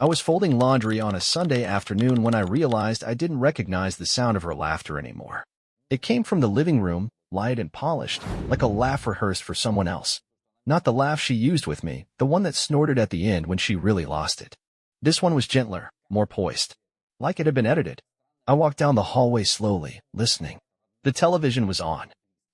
I was folding laundry on a Sunday afternoon when I realized I didn't recognize the sound of her laughter anymore. It came from the living room, light and polished, like a laugh rehearsed for someone else. Not the laugh she used with me, the one that snorted at the end when she really lost it. This one was gentler, more poised. Like it had been edited. I walked down the hallway slowly, listening. The television was on.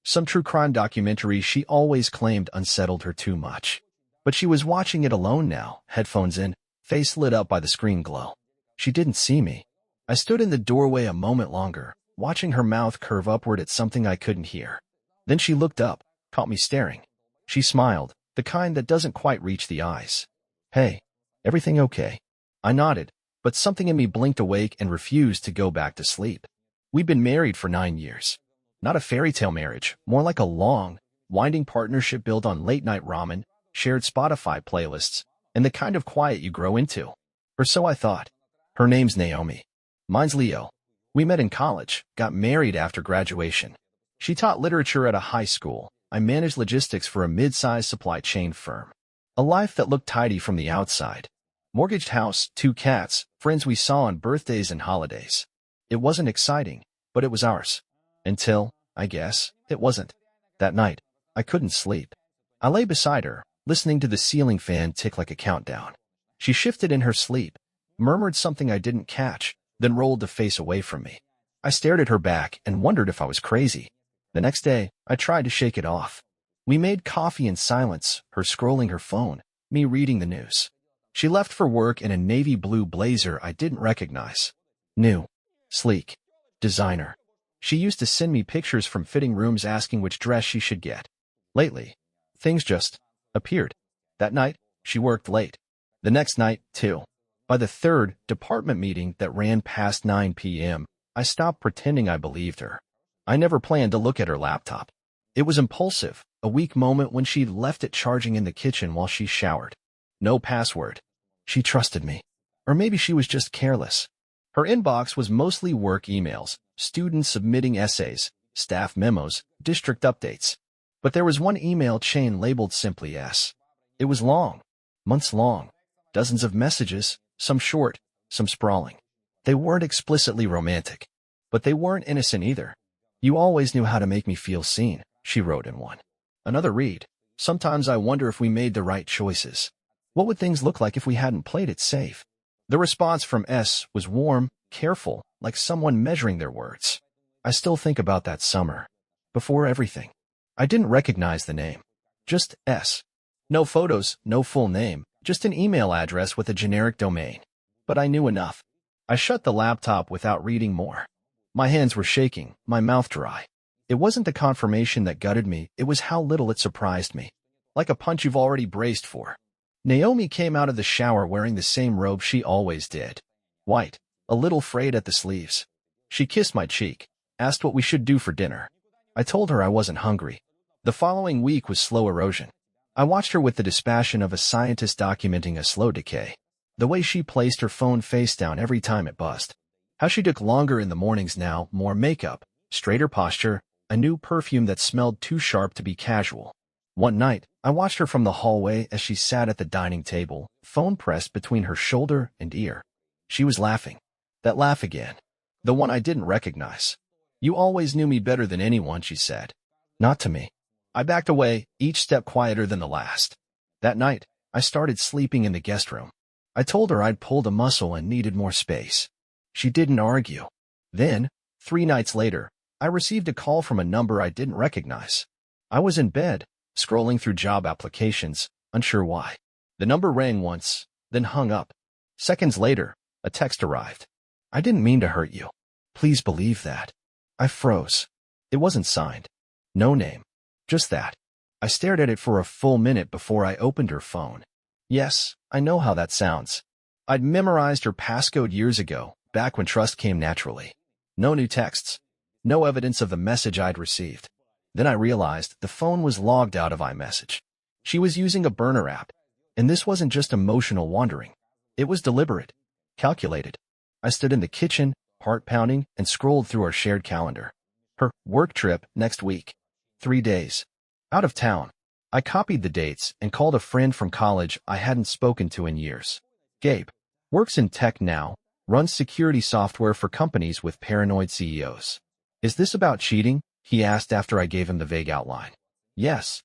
Some true crime documentary she always claimed unsettled her too much. But she was watching it alone now, headphones in, face lit up by the screen glow. She didn't see me. I stood in the doorway a moment longer, watching her mouth curve upward at something I couldn't hear. Then she looked up, caught me staring. She smiled, the kind that doesn't quite reach the eyes. "Hey, everything okay?" I nodded, but something in me blinked awake and refused to go back to sleep. We'd been married for 9 years. Not a fairy tale marriage, more like a long, winding partnership built on late-night ramen, shared Spotify playlists, and the kind of quiet you grow into. Or so I thought. Her name's Naomi. Mine's Leo. We met in college, got married after graduation. She taught literature at a high school. I managed logistics for a mid-sized supply chain firm. A life that looked tidy from the outside. Mortgaged house, 2 cats, friends we saw on birthdays and holidays. It wasn't exciting, but it was ours. Until, I guess, it wasn't. That night, I couldn't sleep. I lay beside her, listening to the ceiling fan tick like a countdown. She shifted in her sleep, murmured something I didn't catch, then rolled the face away from me. I stared at her back and wondered if I was crazy. The next day, I tried to shake it off. We made coffee in silence, her scrolling her phone, me reading the news. She left for work in a navy blue blazer I didn't recognize. New. Sleek. Designer. She used to send me pictures from fitting rooms asking which dress she should get. Lately, things just appeared. That night, she worked late. The next night, too. By the third department meeting that ran past 9 p.m., I stopped pretending I believed her. I never planned to look at her laptop. It was impulsive, a weak moment when she left it charging in the kitchen while she showered. No password. She trusted me. Or maybe she was just careless. Her inbox was mostly work emails, students submitting essays, staff memos, district updates. But there was one email chain labeled simply S. It was long, months long, dozens of messages, some short, some sprawling. They weren't explicitly romantic, but they weren't innocent either. "You always knew how to make me feel seen," she wrote in one. Another read. "Sometimes I wonder if we made the right choices. What would things look like if we hadn't played it safe?" The response from S was warm, careful, like someone measuring their words. I still think about that summer. Before everything. I didn't recognize the name. Just S. No photos, no full name, just an email address with a generic domain. But I knew enough. I shut the laptop without reading more. My hands were shaking, my mouth dry. It wasn't the confirmation that gutted me, it was how little it surprised me. Like a punch you've already braced for. Naomi came out of the shower wearing the same robe she always did. White, a little frayed at the sleeves. She kissed my cheek, asked what we should do for dinner. I told her I wasn't hungry. The following week was slow erosion. I watched her with the dispassion of a scientist documenting a slow decay. The way she placed her phone face down every time it buzzed. How she took longer in the mornings now, more makeup, straighter posture, a new perfume that smelled too sharp to be casual. One night, I watched her from the hallway as she sat at the dining table, phone pressed between her shoulder and ear. She was laughing. That laugh again. The one I didn't recognize. "You always knew me better than anyone," she said. Not to me. I backed away, each step quieter than the last. That night, I started sleeping in the guest room. I told her I'd pulled a muscle and needed more space. She didn't argue. Then, 3 nights later, I received a call from a number I didn't recognize. I was in bed, scrolling through job applications, unsure why. The number rang once, then hung up. Seconds later, a text arrived. "I didn't mean to hurt you. Please believe that." I froze. It wasn't signed. No name. Just that. I stared at it for a full minute before I opened her phone. Yes, I know how that sounds. I'd memorized her passcode years ago, back when trust came naturally. No new texts. No evidence of the message I'd received. Then I realized the phone was logged out of iMessage. She was using a burner app. And this wasn't just emotional wandering. It was deliberate. Calculated. I stood in the kitchen, heart pounding, and scrolled through our shared calendar. Her work trip next week. 3 days. Out of town. I copied the dates and called a friend from college I hadn't spoken to in years. "Gabe." Works in tech now, runs security software for companies with paranoid CEOs. Is this about cheating? He asked after I gave him the vague outline. Yes.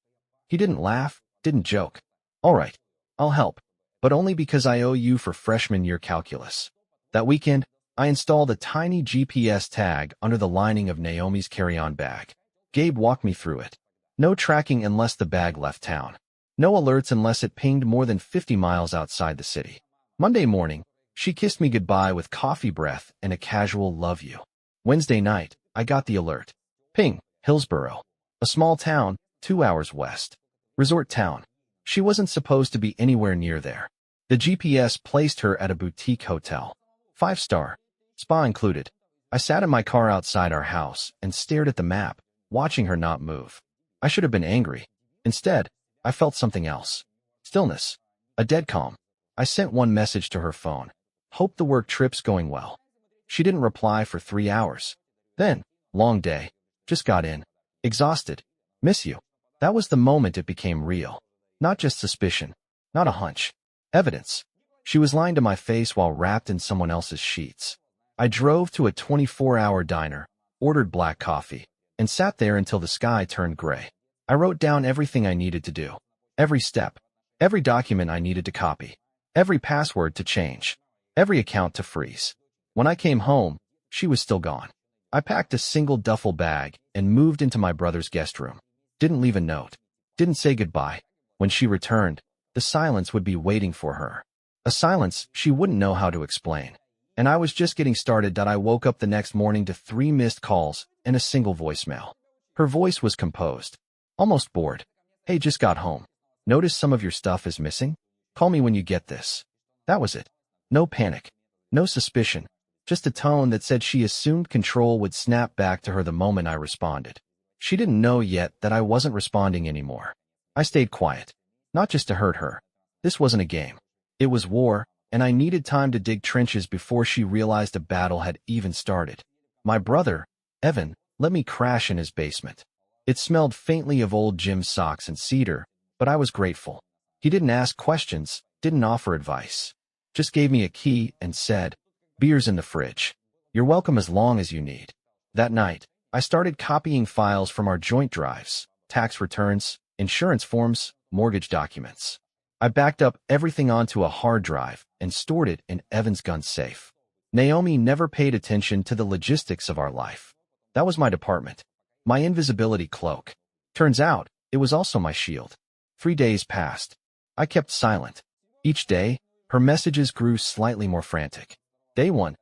He didn't laugh, didn't joke. All right, I'll help, but only because I owe you for freshman year calculus. That weekend, I installed a tiny GPS tag under the lining of Naomi's carry-on bag. Gabe walked me through it. No tracking unless the bag left town. No alerts unless it pinged more than 50 miles outside the city. Monday morning, she kissed me goodbye with coffee breath and a casual love you. Wednesday night, I got the alert. Ping, Hillsborough. A small town, 2 hours west. Resort town. She wasn't supposed to be anywhere near there. The GPS placed her at a boutique hotel. 5-star. Spa included. I sat in my car outside our house and stared at the map, watching her not move. I should have been angry. Instead, I felt something else. Stillness. A dead calm. I sent one message to her phone. Hope the work trip's going well. She didn't reply for 3 hours. Then, long day. Just got in. Exhausted. Miss you. That was the moment it became real. Not just suspicion. Not a hunch. Evidence. She was lying to my face while wrapped in someone else's sheets. I drove to a 24-hour diner, ordered black coffee, and sat there until the sky turned gray. I wrote down everything I needed to do. Every step. Every document I needed to copy. Every password to change. Every account to freeze. When I came home, she was still gone. I packed a single duffel bag and moved into my brother's guest room. Didn't leave a note. Didn't say goodbye. When she returned, the silence would be waiting for her. A silence she wouldn't know how to explain. And I was just getting started that I woke up the next morning to 3 missed calls and a single voicemail. Her voice was composed. Almost bored. Hey, just got home. Notice some of your stuff is missing? Call me when you get this. That was it. No panic. No suspicion. Just a tone that said she assumed control would snap back to her the moment I responded. She didn't know yet that I wasn't responding anymore. I stayed quiet. Not just to hurt her. This wasn't a game. It was war, and I needed time to dig trenches before she realized a battle had even started. My brother, Evan, let me crash in his basement. It smelled faintly of old gym socks and cedar, but I was grateful. He didn't ask questions, didn't offer advice. Just gave me a key and said, "Beer's in the fridge. You're welcome as long as you need." That night, I started copying files from our joint drives, tax returns, insurance forms, mortgage documents. I backed up everything onto a hard drive and stored it in Evan's gun safe. Naomi never paid attention to the logistics of our life. That was my department, my invisibility cloak. Turns out, it was also my shield. 3 days passed. I kept silent. Each day, her messages grew slightly more frantic. Day 1.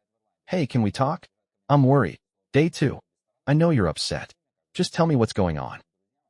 Hey, can we talk? I'm worried. Day 2. I know you're upset. Just tell me what's going on.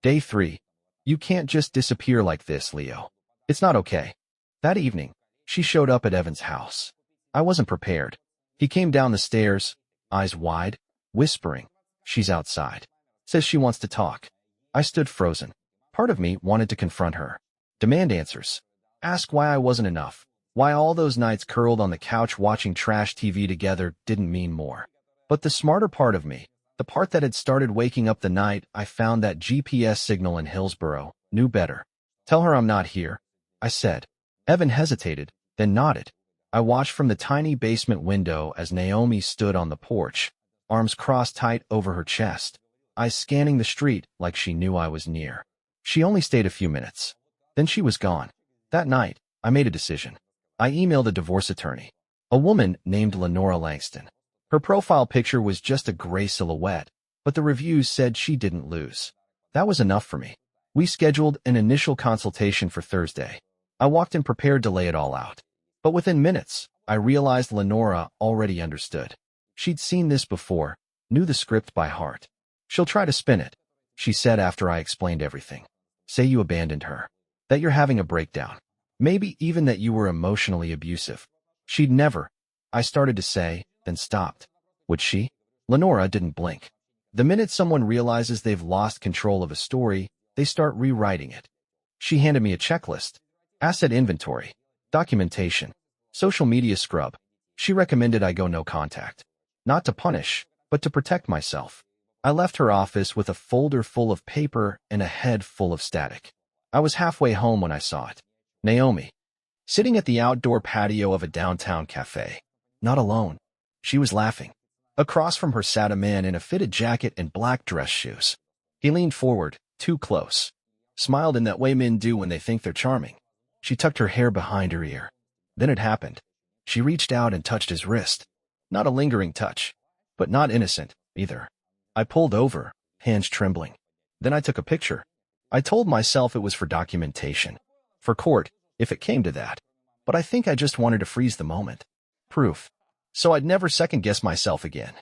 Day 3. You can't just disappear like this, Leo. It's not okay. That evening, she showed up at Evan's house. I wasn't prepared. He came down the stairs, eyes wide, whispering, "She's outside. Says she wants to talk." I stood frozen. Part of me wanted to confront her. Demand answers. Ask why I wasn't enough. Why all those nights curled on the couch watching trash TV together didn't mean more. But the smarter part of me, the part that had started waking up the night I found that GPS signal in Hillsborough, knew better. Tell her I'm not here, I said. Evan hesitated, then nodded. I watched from the tiny basement window as Naomi stood on the porch, arms crossed tight over her chest, eyes scanning the street like she knew I was near. She only stayed a few minutes. Then she was gone. That night, I made a decision. I emailed a divorce attorney, a woman named Lenora Langston. Her profile picture was just a gray silhouette, but the reviews said she didn't lose. That was enough for me. We scheduled an initial consultation for Thursday. I walked in prepared to lay it all out. But within minutes, I realized Lenora already understood. She'd seen this before, knew the script by heart. "She'll try to spin it," she said after I explained everything. "Say you abandoned her. That you're having a breakdown. Maybe even that you were emotionally abusive." She'd never, I started to say, then stopped. Would she? Lenora didn't blink. The minute someone realizes they've lost control of a story, they start rewriting it. She handed me a checklist. Asset inventory. Documentation. Social media scrub. She recommended I go no contact. Not to punish, but to protect myself. I left her office with a folder full of paper and a head full of static. I was halfway home when I saw it. "Naomi." sitting at the outdoor patio of a downtown cafe. Not alone. She was laughing. Across from her sat a man in a fitted jacket and black dress shoes. He leaned forward, too close. Smiled in that way men do when they think they're charming. She tucked her hair behind her ear. Then it happened. She reached out and touched his wrist. Not a lingering touch, but not innocent, either. I pulled over, hands trembling. Then I took a picture. I told myself it was for documentation. For court, if it came to that. But I think I just wanted to freeze the moment. Proof. So I'd never second-guess myself again.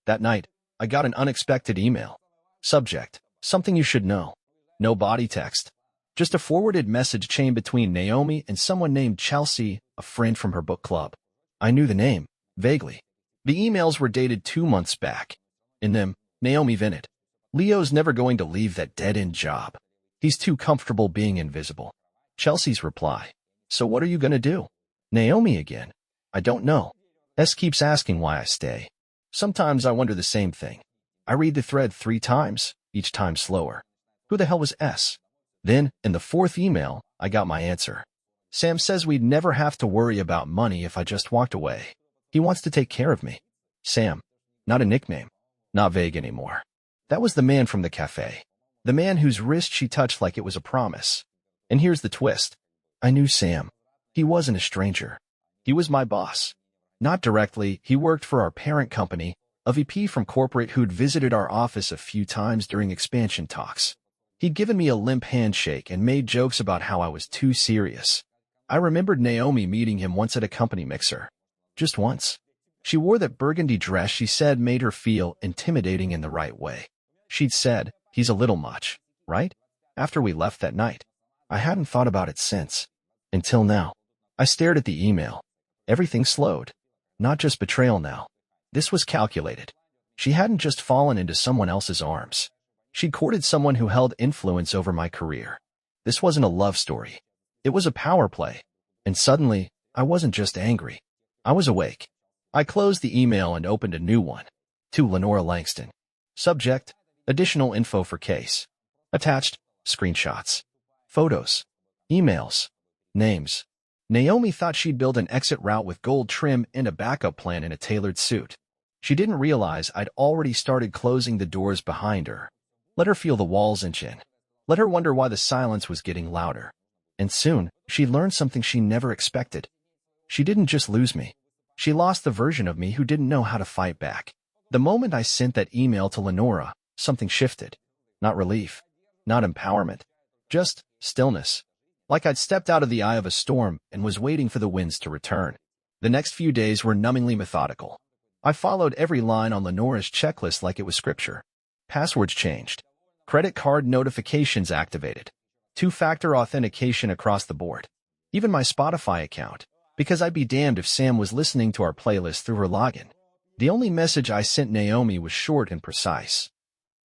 That night, I got an unexpected email. Subject, something you should know. No body text. Just a forwarded message chain between Naomi and someone named Chelsea, a friend from her book club. I knew the name, vaguely. The emails were dated 2 months back. In them, Naomi vented. Leo's never going to leave that dead-end job. He's too comfortable being invisible. Chelsea's reply. So what are you gonna do? Naomi again. I don't know. S keeps asking why I stay. Sometimes I wonder the same thing. I read the thread 3 times, each time slower. Who the hell was S? Then, in the 4th email, I got my answer. Sam says we'd never have to worry about money if I just walked away. He wants to take care of me. Sam. Not a nickname. Not vague anymore. That was the man from the cafe. The man whose wrist she touched like it was a promise. And here's the twist. I knew Sam. He wasn't a stranger. He was my boss. Not directly, he worked for our parent company, a VP from corporate who'd visited our office a few times during expansion talks. He'd given me a limp handshake and made jokes about how I was too serious. I remembered Naomi meeting him once at a company mixer. Just once. She wore that burgundy dress she said made her feel intimidating in the right way. She'd said, he's a little much, right? After we left that night. I hadn't thought about it since. Until now. I stared at the email. Everything slowed. Not just betrayal now. This was calculated. She hadn't just fallen into someone else's arms. She'd courted someone who held influence over my career. This wasn't a love story. It was a power play. And suddenly, I wasn't just angry. I was awake. I closed the email and opened a new one. To Lenora Langston. Subject, additional info for case. Attached, screenshots. Photos. Emails. Names. Naomi thought she'd build an exit route with gold trim and a backup plan in a tailored suit. She didn't realize I'd already started closing the doors behind her. Let her feel the walls inch in. Let her wonder why the silence was getting louder. And soon, she learned something she never expected. She didn't just lose me. She lost the version of me who didn't know how to fight back. The moment I sent that email to Lenora, something shifted. Not relief. Not empowerment. Just stillness. Like I'd stepped out of the eye of a storm and was waiting for the winds to return. The next few days were numbingly methodical. I followed every line on Lenora's checklist like it was scripture. Passwords changed. Credit card notifications activated. 2-factor authentication across the board. Even my Spotify account, because I'd be damned if Sam was listening to our playlist through her login. The only message I sent Naomi was short and precise.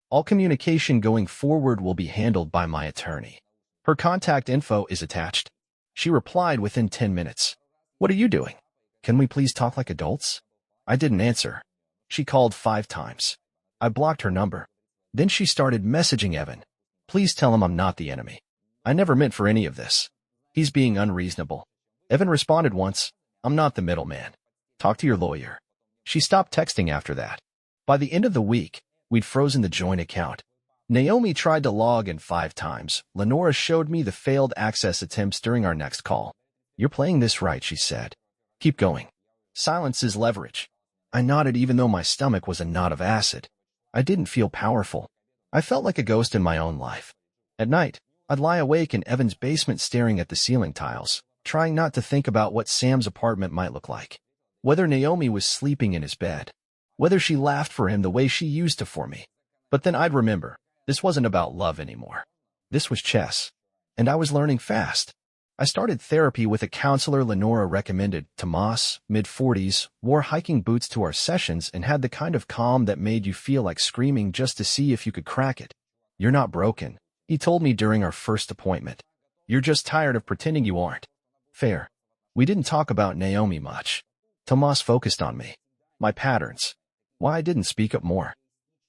All communication going forward will be handled by my attorney. Her contact info is attached. She replied within 10 minutes. What are you doing? Can we please talk like adults? I didn't answer. She called 5 times. I blocked her number. Then she started messaging Evan. Please tell him I'm not the enemy. I never meant for any of this. He's being unreasonable. Evan responded once. I'm not the middleman. Talk to your lawyer. She stopped texting after that. By the end of the week, we'd frozen the joint account. Naomi tried to log in 5 times. Lenora showed me the failed access attempts during our next call. You're playing this right, she said. Keep going. Silence is leverage. I nodded even though my stomach was a knot of acid. I didn't feel powerful. I felt like a ghost in my own life. At night, I'd lie awake in Evan's basement staring at the ceiling tiles, trying not to think about what Sam's apartment might look like. Whether Naomi was sleeping in his bed. Whether she laughed for him the way she used to for me. But then I'd remember. This wasn't about love anymore. This was chess. And I was learning fast. I started therapy with a counselor Lenora recommended. Tomas, mid-40s, wore hiking boots to our sessions and had the kind of calm that made you feel like screaming just to see if you could crack it. You're not broken, he told me during our first appointment. You're just tired of pretending you aren't. Fair. We didn't talk about Naomi much. Tomas focused on me. My patterns. Why I didn't speak up more.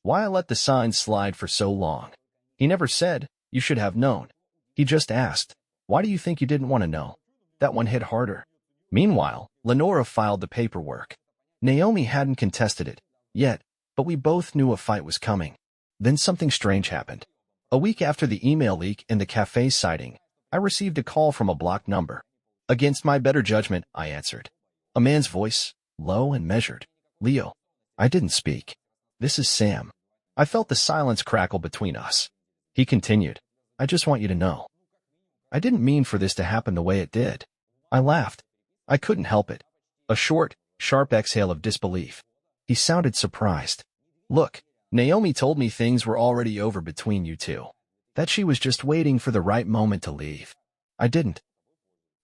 Why I let the signs slide for so long. He never said, you should have known. He just asked, why do you think you didn't want to know? That one hit harder. Meanwhile, Lenora filed the paperwork. Naomi hadn't contested it yet, but we both knew a fight was coming. Then something strange happened. A week after the email leak and the cafe sighting, I received a call from a blocked number. Against my better judgment, I answered. A man's voice, low and measured. Leo. I didn't speak. This is Sam. I felt the silence crackle between us. He continued. I just want you to know. I didn't mean for this to happen the way it did. I laughed. I couldn't help it. A short, sharp exhale of disbelief. He sounded surprised. Look, Naomi told me things were already over between you two. That she was just waiting for the right moment to leave. I didn't.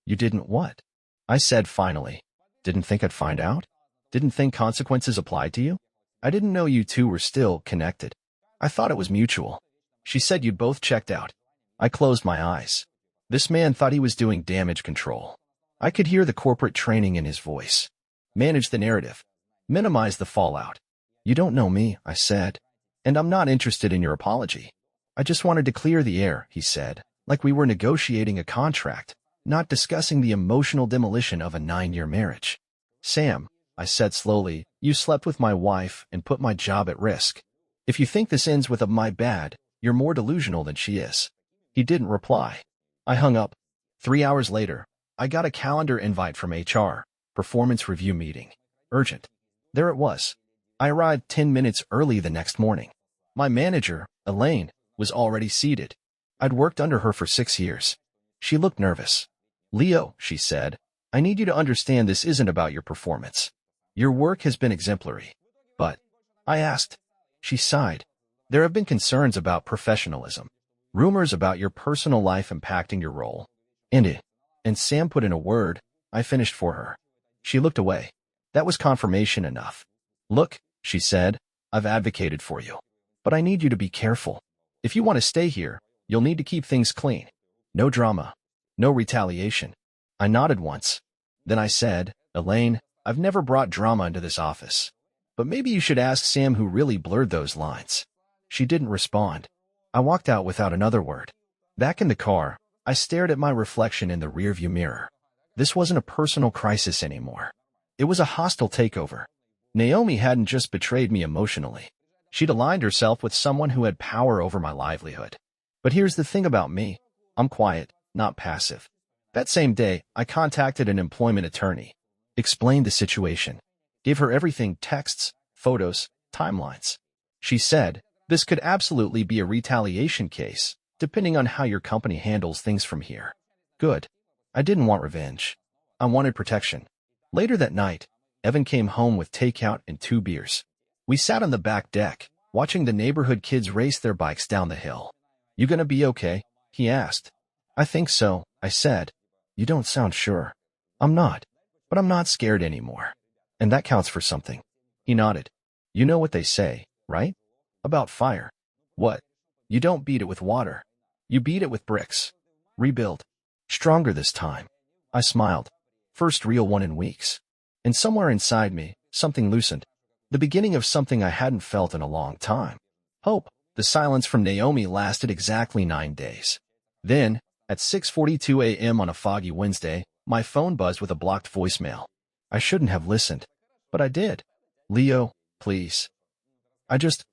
You didn't what? I said finally. Didn't think I'd find out? Didn't think consequences applied to you? I didn't know you two were still connected. I thought it was mutual. She said you'd both checked out. I closed my eyes. This man thought he was doing damage control. I could hear the corporate training in his voice. Manage the narrative. Minimize the fallout. You don't know me, I said. And I'm not interested in your apology. I just wanted to clear the air, he said, like we were negotiating a contract, not discussing the emotional demolition of a 9-year marriage. Sam, I said slowly, you slept with my wife and put my job at risk. If you think this ends with a my bad, you're more delusional than she is. He didn't reply. I hung up. 3 hours later, I got a calendar invite from HR, performance review meeting. Urgent. There it was. I arrived 10 minutes early the next morning. My manager, Elaine, was already seated. I'd worked under her for 6 years. She looked nervous. Leo, she said, I need you to understand this isn't about your performance. Your work has been exemplary. But, I asked. She sighed. There have been concerns about professionalism. Rumors about your personal life impacting your role. And Sam put in a word. I finished for her. She looked away. That was confirmation enough. Look, she said, I've advocated for you. But I need you to be careful. If you want to stay here, you'll need to keep things clean. No drama. No retaliation. I nodded once. Then I said, Elaine, I've never brought drama into this office. But maybe you should ask Sam who really blurred those lines. She didn't respond. I walked out without another word. Back in the car, I stared at my reflection in the rearview mirror. This wasn't a personal crisis anymore. It was a hostile takeover. Naomi hadn't just betrayed me emotionally. She'd aligned herself with someone who had power over my livelihood. But here's the thing about me. I'm quiet, not passive. That same day, I contacted an employment attorney, explained the situation, gave her everything: texts, photos, timelines. She said, this could absolutely be a retaliation case, depending on how your company handles things from here. Good. I didn't want revenge. I wanted protection. Later that night, Evan came home with takeout and 2 beers. We sat on the back deck, watching the neighborhood kids race their bikes down the hill. You gonna be okay? He asked. I think so, I said. You don't sound sure. I'm not. But I'm not scared anymore. And that counts for something. He nodded. You know what they say, right? About fire. What? You don't beat it with water. You beat it with bricks. Rebuild. Stronger this time. I smiled. First real one in weeks. And somewhere inside me, something loosened. The beginning of something I hadn't felt in a long time. Hope. The silence from Naomi lasted exactly 9 days. Then, at 6:42 a.m. on a foggy Wednesday, my phone buzzed with a blocked voicemail. I shouldn't have listened. But I did. Leo, please.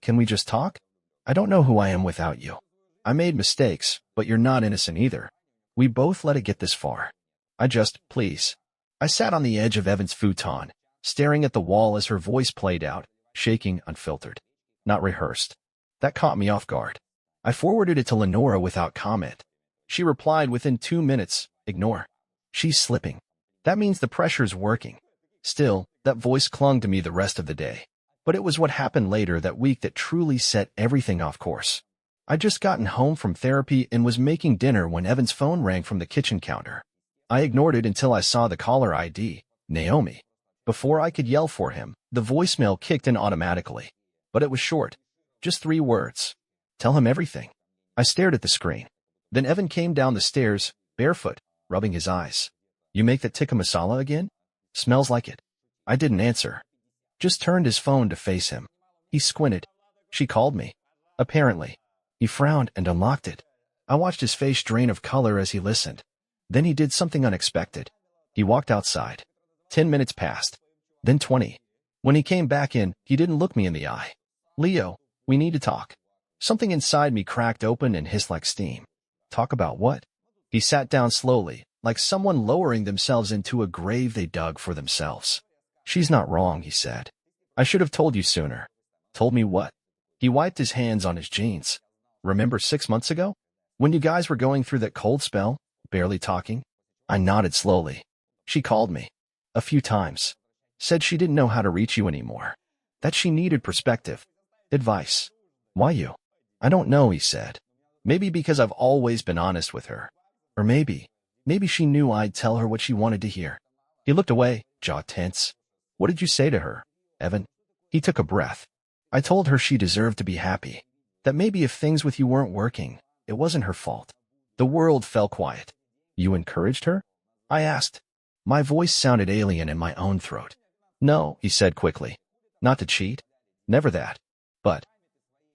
Can we just talk? I don't know who I am without you. I made mistakes, but you're not innocent either. We both let it get this far. Please. I sat on the edge of Evan's futon, staring at the wall as her voice played out, shaking, unfiltered. Not rehearsed. That caught me off guard. I forwarded it to Lenora without comment. She replied within 2 minutes, ignore. She's slipping. That means the pressure's working. Still, that voice clung to me the rest of the day. But it was what happened later that week that truly set everything off course. I'd just gotten home from therapy and was making dinner when Evan's phone rang from the kitchen counter. I ignored it until I saw the caller ID, Naomi. Before I could yell for him, the voicemail kicked in automatically. But it was short. Just 3 words. Tell him everything. I stared at the screen. Then Evan came down the stairs, barefoot, rubbing his eyes. You make that tikka masala again? Smells like it. I didn't answer. Just turned his phone to face him. He squinted. She called me. Apparently. He frowned and unlocked it. I watched his face drain of color as he listened. Then he did something unexpected. He walked outside. 10 minutes passed. Then 20. When he came back in, he didn't look me in the eye. Leo, we need to talk. Something inside me cracked open and hissed like steam. Talk about what? He sat down slowly, like someone lowering themselves into a grave they dug for themselves. She's not wrong, he said. I should have told you sooner. Told me what? He wiped his hands on his jeans. Remember 6 months ago? When you guys were going through that cold spell, barely talking? I nodded slowly. She called me. A few times. Said she didn't know how to reach you anymore. That she needed perspective. Advice. Why you? I don't know, he said. Maybe because I've always been honest with her. Or maybe she knew I'd tell her what she wanted to hear. He looked away, jaw tense. What did you say to her, Evan? He took a breath. I told her she deserved to be happy. That maybe if things with you weren't working, it wasn't her fault. The world fell quiet. You encouraged her? I asked. My voice sounded alien in my own throat. No, he said quickly. Not to cheat. Never that. But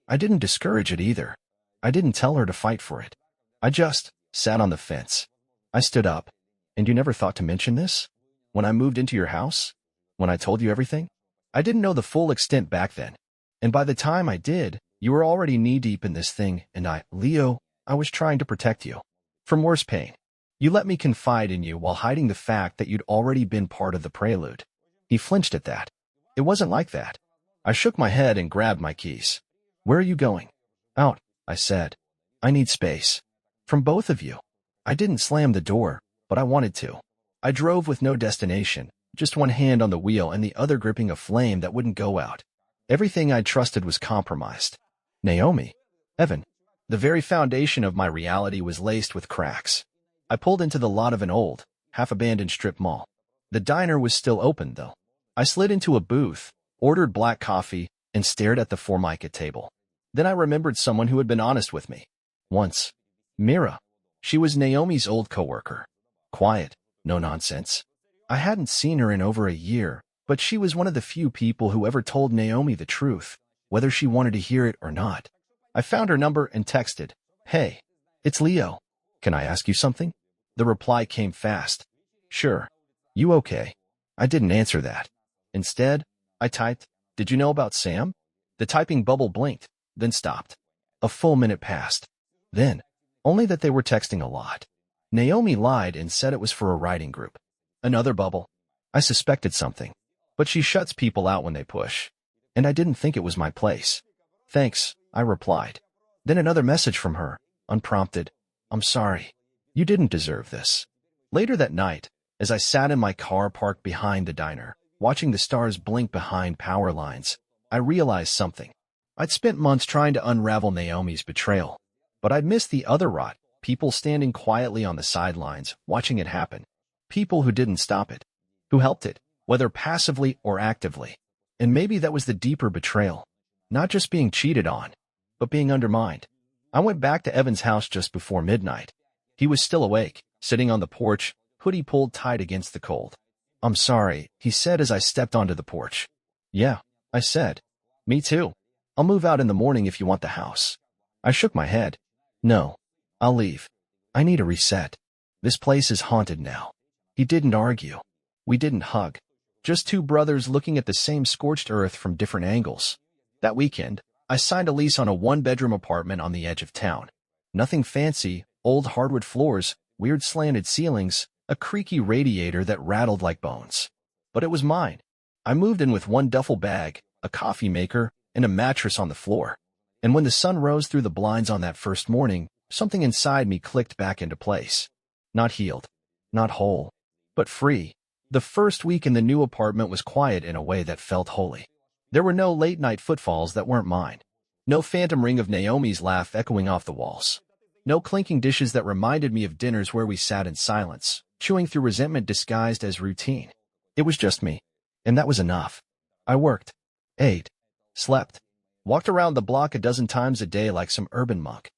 I didn't discourage it either. I didn't tell her to fight for it. I just sat on the fence. I stood up. And you never thought to mention this? When I moved into your house? When I told you everything? I didn't know the full extent back then. And by the time I did, you were already knee-deep in this thing, and Leo, I was trying to protect you. From worse pain. You let me confide in you while hiding the fact that you'd already been part of the prelude. He flinched at that. It wasn't like that. I shook my head and grabbed my keys. Where are you going? Out, I said. I need space. From both of you. I didn't slam the door, but I wanted to. I drove with no destination, just one hand on the wheel and the other gripping a flame that wouldn't go out. Everything I trusted was compromised. Naomi. Evan. The very foundation of my reality was laced with cracks. I pulled into the lot of an old, half-abandoned strip mall. The diner was still open, though. I slid into a booth, ordered black coffee, and stared at the Formica table. Then I remembered someone who had been honest with me. Once. Mira. She was Naomi's old coworker. Quiet, no nonsense. I hadn't seen her in over a year, but she was one of the few people who ever told Naomi the truth, whether she wanted to hear it or not. I found her number and texted, Hey, it's Leo. Can I ask you something? The reply came fast. Sure. You okay? I didn't answer that. Instead, I typed, Did you know about Sam? The typing bubble blinked, then stopped. A full minute passed. Then, only that they were texting a lot. Naomi lied and said it was for a writing group. Another bubble. I suspected something. But she shuts people out when they push. And I didn't think it was my place. Thanks, I replied. Then another message from her, unprompted. I'm sorry. You didn't deserve this. Later that night, as I sat in my car parked behind the diner, watching the stars blink behind power lines, I realized something. I'd spent months trying to unravel Naomi's betrayal, but I'd missed the other rot, people standing quietly on the sidelines, watching it happen. People who didn't stop it, who helped it, whether passively or actively. And maybe that was the deeper betrayal. Not just being cheated on, but being undermined. I went back to Evan's house just before midnight. He was still awake, sitting on the porch, hoodie pulled tight against the cold. I'm sorry, he said as I stepped onto the porch. Yeah, I said. Me too. I'll move out in the morning if you want the house. I shook my head. No, I'll leave. I need a reset. This place is haunted now. He didn't argue. We didn't hug. Just two brothers looking at the same scorched earth from different angles. That weekend, I signed a lease on a one-bedroom apartment on the edge of town. Nothing fancy, old hardwood floors, weird slanted ceilings, a creaky radiator that rattled like bones. But it was mine. I moved in with one duffel bag, a coffee maker, and a mattress on the floor. And when the sun rose through the blinds on that first morning, something inside me clicked back into place. Not healed, not whole, but free. The first week in the new apartment was quiet in a way that felt holy. There were no late-night footfalls that weren't mine. No phantom ring of Naomi's laugh echoing off the walls. No clinking dishes that reminded me of dinners where we sat in silence, chewing through resentment disguised as routine. It was just me. And that was enough. I worked, ate, slept, walked around the block a dozen times a day like some urban monk.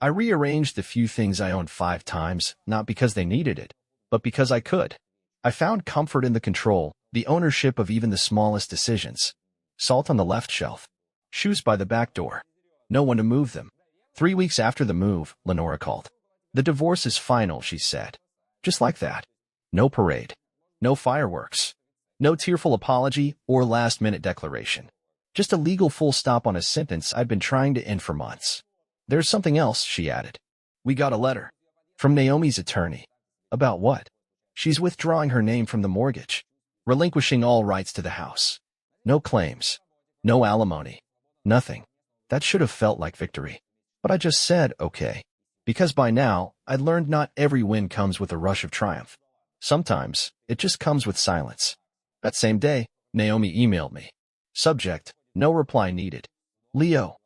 I rearranged the few things I owned 5 times, not because they needed it, but because I could. I found comfort in the control, the ownership of even the smallest decisions. Salt on the left shelf. Shoes by the back door. No one to move them. 3 weeks after the move, Lenora called. The divorce is final, she said. Just like that. No parade. No fireworks. No tearful apology or last-minute declaration. Just a legal full stop on a sentence I'd been trying to end for months. There's something else, she added. We got a letter. From Naomi's attorney. About what? She's withdrawing her name from the mortgage. Relinquishing all rights to the house. No claims. No alimony. Nothing. That should have felt like victory. But I just said, okay. Because by now, I'd learned not every win comes with a rush of triumph. Sometimes, it just comes with silence. That same day, Naomi emailed me. Subject, no reply needed. Leo.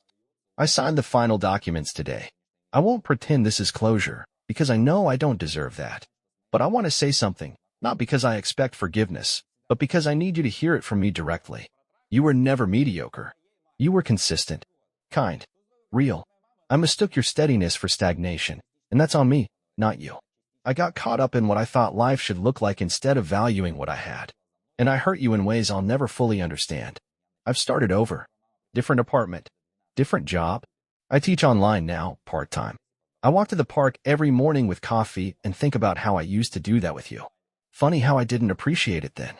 I signed the final documents today. I won't pretend this is closure, because I know I don't deserve that. But I want to say something, not because I expect forgiveness, but because I need you to hear it from me directly. You were never mediocre. You were consistent, kind, real. I mistook your steadiness for stagnation, and that's on me, not you. I got caught up in what I thought life should look like instead of valuing what I had. And I hurt you in ways I'll never fully understand. I've started over. Different apartment. Different job. I teach online now, part-time. I walk to the park every morning with coffee and think about how I used to do that with you. Funny how I didn't appreciate it then.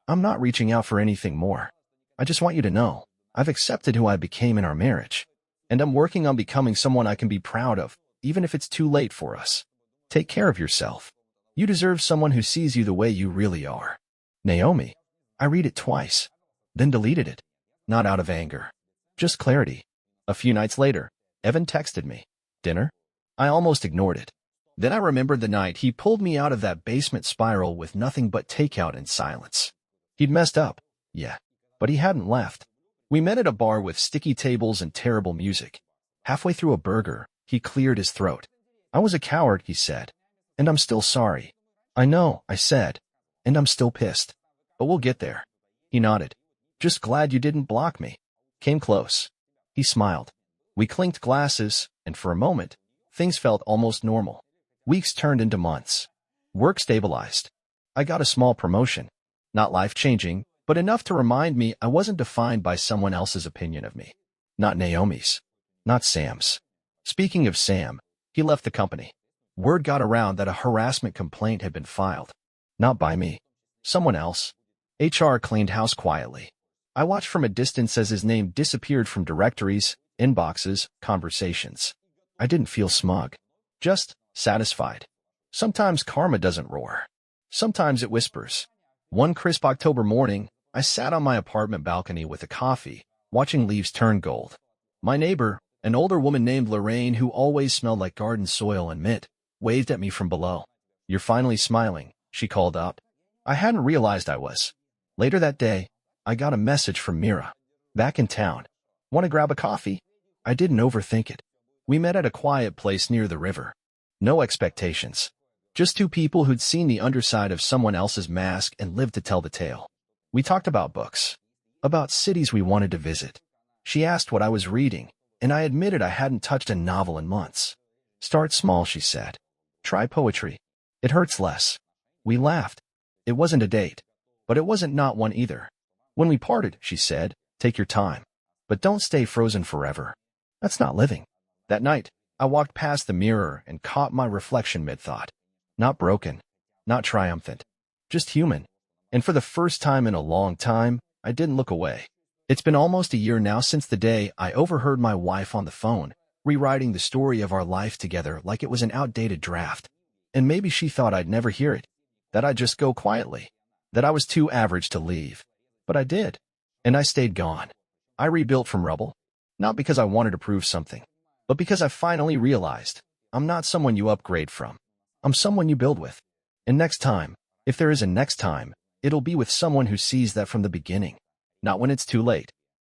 I'm not reaching out for anything more. I just want you to know, I've accepted who I became in our marriage. And I'm working on becoming someone I can be proud of, even if it's too late for us. Take care of yourself. You deserve someone who sees you the way you really are. Naomi. I read it twice, then deleted it. Not out of anger. Just clarity. A few nights later, Evan texted me. Dinner? I almost ignored it. Then I remembered the night he pulled me out of that basement spiral with nothing but takeout and silence. He'd messed up, yeah, but he hadn't left. We met at a bar with sticky tables and terrible music. Halfway through a burger, he cleared his throat. I was a coward, he said. And I'm still sorry. I know, I said. And I'm still pissed. But we'll get there. He nodded. Just glad you didn't block me. Came close. He smiled. We clinked glasses, and for a moment, things felt almost normal. Weeks turned into months. Work stabilized. I got a small promotion. Not life-changing, but enough to remind me I wasn't defined by someone else's opinion of me. Not Naomi's. Not Sam's. Speaking of Sam, he left the company. Word got around that a harassment complaint had been filed. Not by me. Someone else. HR cleaned house quietly. I watched from a distance as his name disappeared from directories, inboxes, conversations. I didn't feel smug. Just satisfied. Sometimes karma doesn't roar. Sometimes it whispers. One crisp October morning, I sat on my apartment balcony with a coffee, watching leaves turn gold. My neighbor, an older woman named Lorraine who always smelled like garden soil and mint, waved at me from below. You're finally smiling, she called up. I hadn't realized I was. Later that day, I got a message from Mira. Back in town. Want to grab a coffee? I didn't overthink it. We met at a quiet place near the river. No expectations. Just two people who'd seen the underside of someone else's mask and lived to tell the tale. We talked about books. About cities we wanted to visit. She asked what I was reading, and I admitted I hadn't touched a novel in months. Start small, she said. Try poetry. It hurts less. We laughed. It wasn't a date. But it wasn't not one either. When we parted, she said, take your time. But don't stay frozen forever. That's not living. That night, I walked past the mirror and caught my reflection mid-thought. Not broken. Not triumphant. Just human. And for the first time in a long time, I didn't look away. It's been almost a year now since the day I overheard my wife on the phone, rewriting the story of our life together like it was an outdated draft. And maybe she thought I'd never hear it. That I'd just go quietly. That I was too average to leave. But I did. And I stayed gone. I rebuilt from rubble. Not because I wanted to prove something, but because I finally realized I'm not someone you upgrade from. I'm someone you build with. And next time, if there is a next time, it'll be with someone who sees that from the beginning. Not when it's too late.